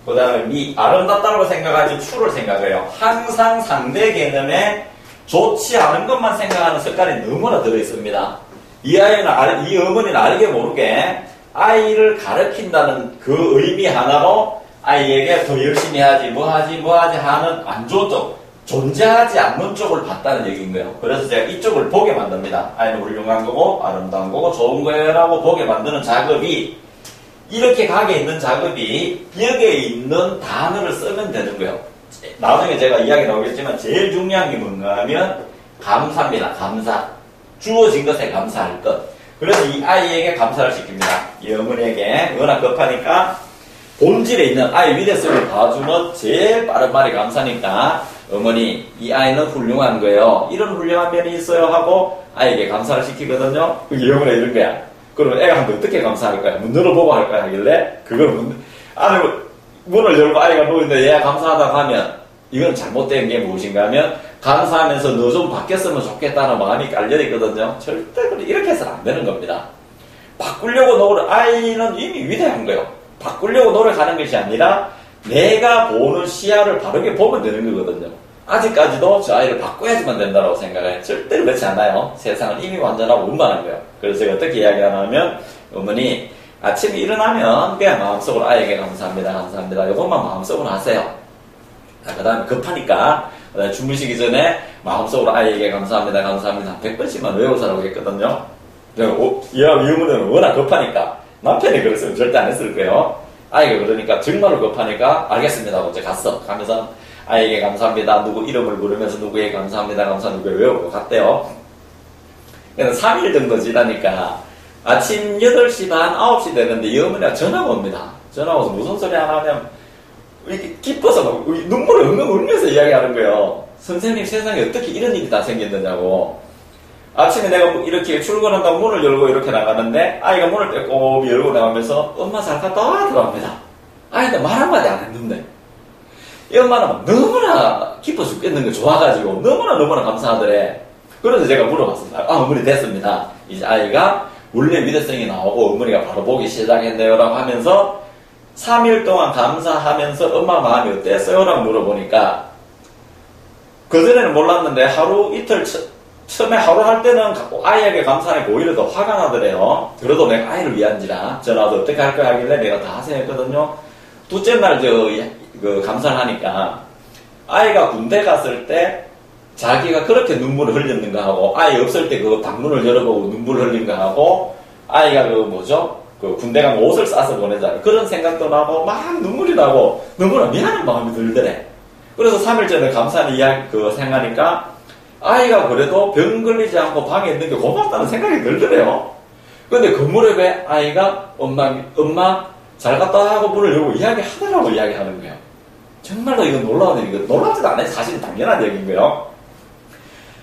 그 다음에 미. 아름답다고 생각하면 추를 생각해요. 항상 상대 개념에 좋지 않은 것만 생각하는 습관이 너무나 들어있습니다. 이 어머니는 알게 모르게 아이를 가르친다는 그 의미 하나로 아이에게 더 열심히 하지, 뭐 하지 하는 안 좋은 쪽, 존재하지 않는 쪽을 봤다는 얘기인 거예요. 그래서 제가 이쪽을 보게 만듭니다. 아이는 훌륭한 거고, 아름다운 거고, 좋은 거라고 보게 만드는 작업이, 이렇게 가게 있는 작업이 여기에 있는 단어를 쓰면 되는 거예요. 나중에 제가 이야기 나오겠지만 제일 중요한 게 뭔가 하면 감사입니다. 감사. 주어진 것에 감사할 것. 그래서 이 아이에게 감사를 시킵니다. 이 어머니에게 워낙 급하니까 본질에 있는 아이 위대성을 봐주는 제일 빠른 말이 감사니까 어머니 이 아이는 훌륭한 거예요. 이런 훌륭한 면이 있어요 하고 아이에게 감사를 시키거든요. 이 어머니가 이런 거야. 그러면 애가 한번 어떻게 감사할 거야? 문 열어보고 할 거야 하길래 그걸 안에 문을 열고 아이가 누워있는데 얘가 감사하다고 하면 이건 잘못된 게 무엇인가 하면 감사하면서 너 좀 바뀌었으면 좋겠다는 마음이 깔려있거든요. 절대 이렇게 해서는 안 되는 겁니다. 바꾸려고 아이는 이미 위대한 거예요. 바꾸려고 노력하는 것이 아니라 내가 보는 시야를 바르게 보면 되는 거거든요. 아직까지도 저 아이를 바꿔야지만 된다고 생각해요. 절대로 그렇지 않아요. 세상은 이미 완전하고 운만한 거예요. 그래서 제가 어떻게 이야기하냐면 어머니 아침에 일어나면 그냥 마음속으로 아이에게 감사합니다. 감사합니다. 이것만 마음속으로 하세요. 그 다음에 급하니까 주무시기 전에 마음속으로 아이에게 감사합니다. 감사합니다. 100번씩만 외우자라고 했거든요. 이 어머니는 워낙 급하니까 남편이 그랬으면 절대 안 했을 거예요. 아이가 그러니까 정말로 급하니까 알겠습니다 하고 이제 갔어. 가면서 아이에게 감사합니다. 누구 이름을 부르면서 누구에게 감사합니다. 감사합니다. 외우고 갔대요. 그래서 3일 정도 지나니까 아침 8시 반 9시 되는데 이 어머니가 전화가 옵니다. 전화가 와서 무슨 소리 하나 하면 이렇게 기뻐서 막 눈물을 엉엉 울면서 이야기하는 거예요. 선생님 세상에 어떻게 이런 일이 다 생겼느냐고. 아침에 내가 이렇게 출근한다고 문을 열고 이렇게 나가는데 아이가 문을 빼고 열고 나가면서 엄마 잘 갔다 와 들어갑니다. 아이한테 말 한마디 안 했는데 이 엄마는 너무나 기뻐 죽겠는 거 좋아가지고 너무나 감사하더래. 그래서 제가 물어봤습니다. 어머니 됐습니다. 이제 아이가 원래 위대성이 나오고 어머니가 바로 보기 시작했네요 라고 하면서 3일 동안 감사하면서 엄마 마음이 어땠어요? 라고 물어보니까 그전에는 몰랐는데 하루 이틀 처음에 하루 할 때는 아이에게 감사하니까 오히려 더 화가 나더래요. 그래도 내가 아이를 위한지라 전화도 어떻게 할 거야 하길래 내가 다 하세요 했거든요. 둘째 날 감사를 하니까 아이가 군대 갔을 때 자기가 그렇게 눈물을 흘렸는가 하고 아이 없을 때 그 방문을 열어보고 눈물을 흘린가 하고 아이가 군대 가면 옷을 싸서 보내잖아요. 그런 생각도 나고 막 눈물이 나고 너무나 미안한 마음이 들더래. 그래서 3일 전에 감사하는 이야기 생각하니까 아이가 그래도 병 걸리지 않고 방에 있는 게 고맙다는 생각이 들더래요. 근데 그 무렵에 아이가 엄마 잘 갔다 하고 문을 열고 이야기하더라고 이야기하는 거예요. 정말로 이건 놀라운 일이고 놀랍지도 않아요. 사실은 당연한 얘기인 거예요.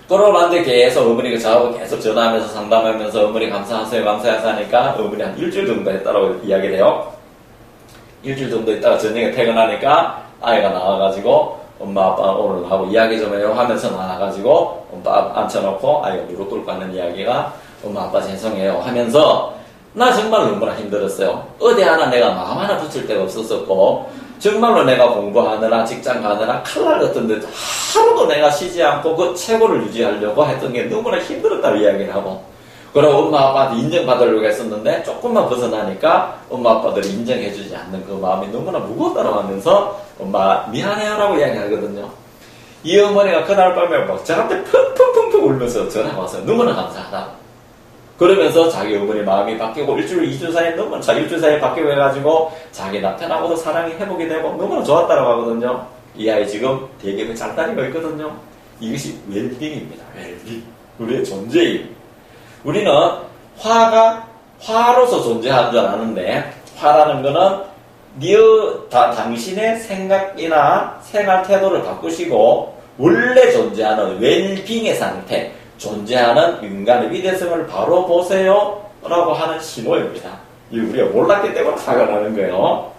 그러고 나한테 계속 어머니가 저하고 계속 전화하면서 상담하면서 어머니 감사하세요 하니까 어머니 한 일주일 정도 했다라고 이야기를 해요. 일주일 정도 있다가 저녁에 퇴근하니까 아이가 나와가지고 엄마 아빠 오늘 하고 이야기 좀 해요 하면서 나와가지고 엄마 앉혀놓고 아이가 무릎 꿇고 하는 이야기가 엄마 아빠 죄송해요 하면서 나 정말 너무나 힘들었어요. 어디 하나 내가 마음 하나 붙일 데가 없었었고 정말로 내가 공부하느라 직장 가느라 칼날 같은데 하루도 내가 쉬지 않고 그 최고를 유지하려고 했던 게 너무나 힘들었다고 이야기를 하고 그리고 엄마 아빠한테 인정받으려고 했었는데 조금만 벗어나니까 엄마 아빠들이 인정해주지 않는 그 마음이 너무나 무겁다고 하면서 엄마 미안해요라고 이야기하거든요. 이 어머니가 그날 밤에 막 저한테 펑펑펑펑 울면서 전화가 왔어요. 너무나 감사하다고. 그러면서 자기 어머니 마음이 바뀌고 일주일, 2주 사이에 일주일 사이에 바뀌고 해가지고 자기 남편하고도 사랑이 회복이 되고 너무나 좋았다고 하거든요. 이 아이 지금 대기업에 잘 다니고 있거든요. 이것이 웰빙입니다. 웰빙. 우리의 존재임. 우리는 화로서 존재하는 줄 아는데 화라는 거는 당신의 생각이나 생활 태도를 바꾸시고 원래 존재하는 웰빙의 상태 존재하는 인간의 위대성을 바로 보세요 라고 하는 신호입니다. 우리가 몰랐기 때문에 화가 나는 거예요.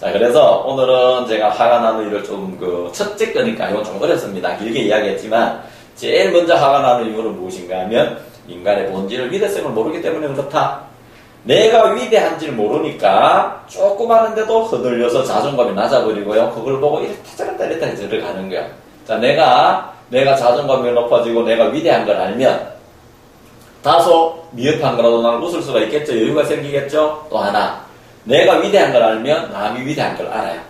자, 그래서 오늘은 제가 화가 나는 이유를 첫째 거니까 이건 좀 어렵습니다. 길게 이야기했지만 제일 먼저 화가 나는 이유는 무엇인가 하면 인간의 본질을 위대성을 모르기 때문에 그렇다. 내가 위대한지를 모르니까 조그마한데도 흔들려서 자존감이 낮아버리고요. 그걸 보고 이렇게 들어가는 거야. 자, 내가 자존감이 높아지고 내가 위대한 걸 알면 다소 미흡한 거라도 나는 웃을 수가 있겠죠. 여유가 생기겠죠. 또 하나 내가 위대한 걸 알면 남이 위대한 걸 알아요.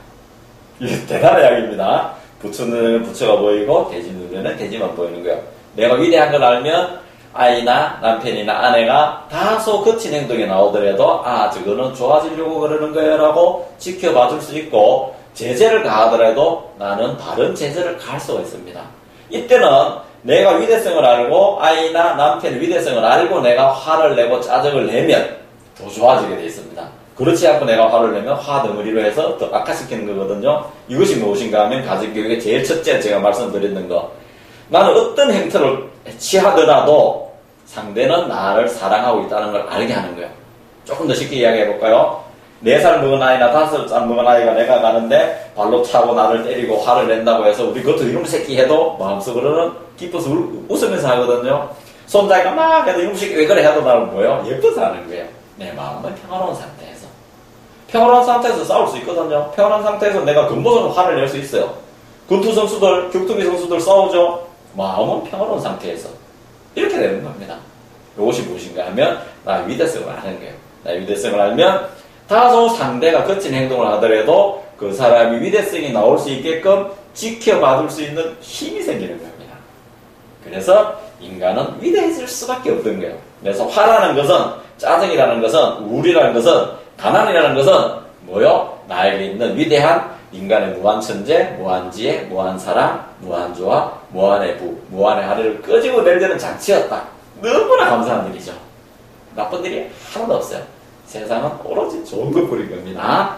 이게 대단한 이야기입니다. 부처는 부처가 보이고 돼지 눈에는 돼지만 보이는 거예요. 내가 위대한 걸 알면 아이나 남편이나 아내가 다소 거친 행동이 나오더라도 저거는 좋아지려고 그러는 거야 라고 지켜봐 줄 수 있고 제재를 가하더라도 나는 바른 제재를 가할 수가 있습니다. 이때는 내가 위대성을 알고 아이나 남편의 위대성을 알고 내가 화를 내고 짜증을 내면 더 좋아지게 되어 있습니다. 그렇지 않고 내가 화를 내면 화 덩어리로 해서 더 악화시키는 거거든요. 이것이 무엇인가 하면 가정교육의 제일 첫째 제가 말씀드렸는 거. 나는 어떤 행태를 취하더라도 상대는 나를 사랑하고 있다는 걸 알게 하는 거예요. 조금 더 쉽게 이야기해 볼까요? 4살 먹은 아이나 5살 먹은 아이가 내가 가는데 발로 차고 나를 때리고 화를 낸다고 해서 우리 그것도 이놈 새끼 해도 마음속으로는 기뻐서 웃으면서 하거든요. 손자가 막 해도 이놈 새끼 왜 그래 해도 나는 뭐예요? 예뻐서 하는 거예요. 내 마음은 평화로운 상태에서. 평화로운 상태에서 싸울 수 있거든요. 평화로운 상태에서 내가 근본적으로 화를 낼 수 있어요. 권투 선수들, 격투기 선수들 싸우죠. 마음은 평화로운 상태에서. 이렇게 되는 겁니다. 이것이 무엇인가 하면 나의 위대성을 아는 거예요. 나의 위대성을 알면 다소 상대가 거친 행동을 하더라도 그 사람이 위대성이 나올 수 있게끔 지켜봐줄 수 있는 힘이 생기는 겁니다. 그래서 인간은 위대해질 수밖에 없던 거예요. 그래서 화라는 것은 짜증이라는 것은 우울이라는 것은 가난이라는 것은 뭐요? 나에게 있는 위대한 인간의 무한천재, 무한지혜, 무한사랑, 무한조화, 무한의 부, 무한의 하루를 끄집어 내려는 장치였다. 너무나 감사한 일이죠. 나쁜 일이 하나도 없어요. 세상은 오로지 좋은 것뿐인 겁니다.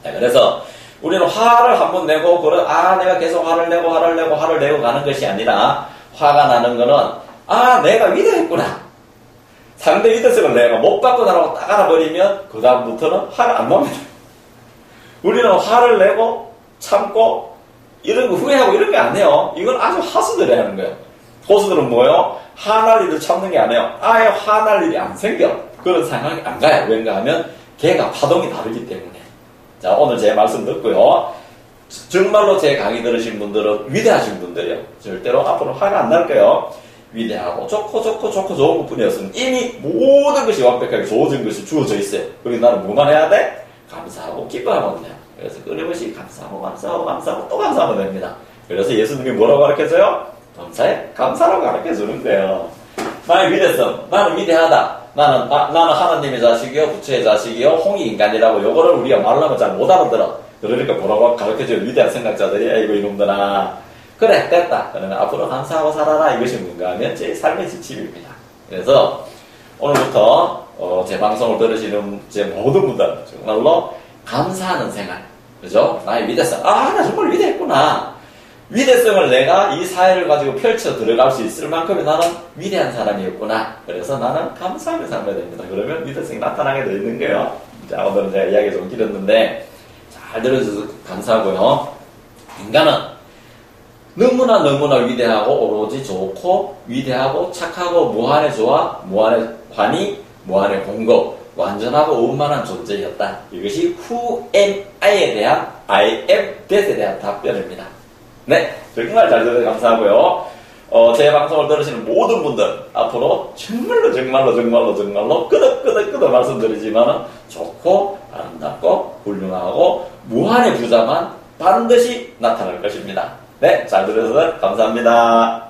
네, 그래서 우리는 화를 한번 내고 내가 계속 화를 내고 가는 것이 아니라 화가 나는 거는 내가 위대했구나. 상대 위대성을 내가 못 바꾸다라고 딱 알아버리면 그 다음부터는 화를 안 납니다. 우리는 화를 내고 참고 이런 거 후회하고 이런 게 안 해요. 이건 아주 하수들이 하는 거예요. 고수들은 뭐예요? 화날 일을 참는 게 아니에요. 아예 화날 일이 안 생겨. 그런 상황이 안 가요. 왠가 하면 걔가 파동이 다르기 때문에. 자, 오늘 제 말씀 듣고요. 정말로 제 강의 들으신 분들은 위대하신 분들이요. 절대로 앞으로 화가 안 날 거예요. 위대하고 좋고 좋은 것뿐이었으면 이미 모든 것이 완벽하게 주어진 것이 주어져 있어요. 그리고 나는 뭐만 해야 돼? 감사하고 기뻐하면 돼요. 그래서 끊임없이 감사하고 감사하고 감사하고 또 감사하면 됩니다. 그래서 예수님이 뭐라고 가르쳐줘요? 범사에 감사라고 가르쳐주는 거예요. 나의 위대성, 나는 위대하다. 나는 하나님의 자식이요, 부처의 자식이요, 홍익 인간이라고 요거를 우리가 말하면 잘 못 알아들어. 그러니까 뭐라고 가르쳐줘요? 위대한 생각자들이, 아이고 이놈들아. 그래, 됐다. 그러면 앞으로 감사하고 살아라. 이것이 뭔가 하면 제 삶의 지침입니다. 그래서 오늘부터 제 방송을 들으시는 제 모든 분들 정말로 감사하는 생활, 그죠? 나의 위대성, 나 정말 위대했구나. 위대성을 내가 이 사회를 가지고 펼쳐 들어갈 수 있을 만큼의 나는 위대한 사람이었구나. 그래서 나는 감사하며 살아야 됩니다. 그러면 위대성이 나타나게 되어 있는 거예요. 자, 오늘은 제가 이야기 좀 길었는데 잘 들어주셔서 감사하고요. 인간은 너무나 위대하고 오로지 좋고 위대하고 착하고 무한의 조화, 무한의 환희, 무한의 공급, 완전하고 원만한 존재였다. 이것이 Who am I에 대한 I am that에 대한 답변입니다. 네, 정말 잘 들어주셔서 감사하고요. 제 방송을 들으시는 모든 분들 앞으로 정말로 끄덕끄덕 말씀드리지만 좋고 아름답고 훌륭하고 무한의 부자만 반드시 나타날 것입니다. 네, 잘 들어주셔서 감사합니다.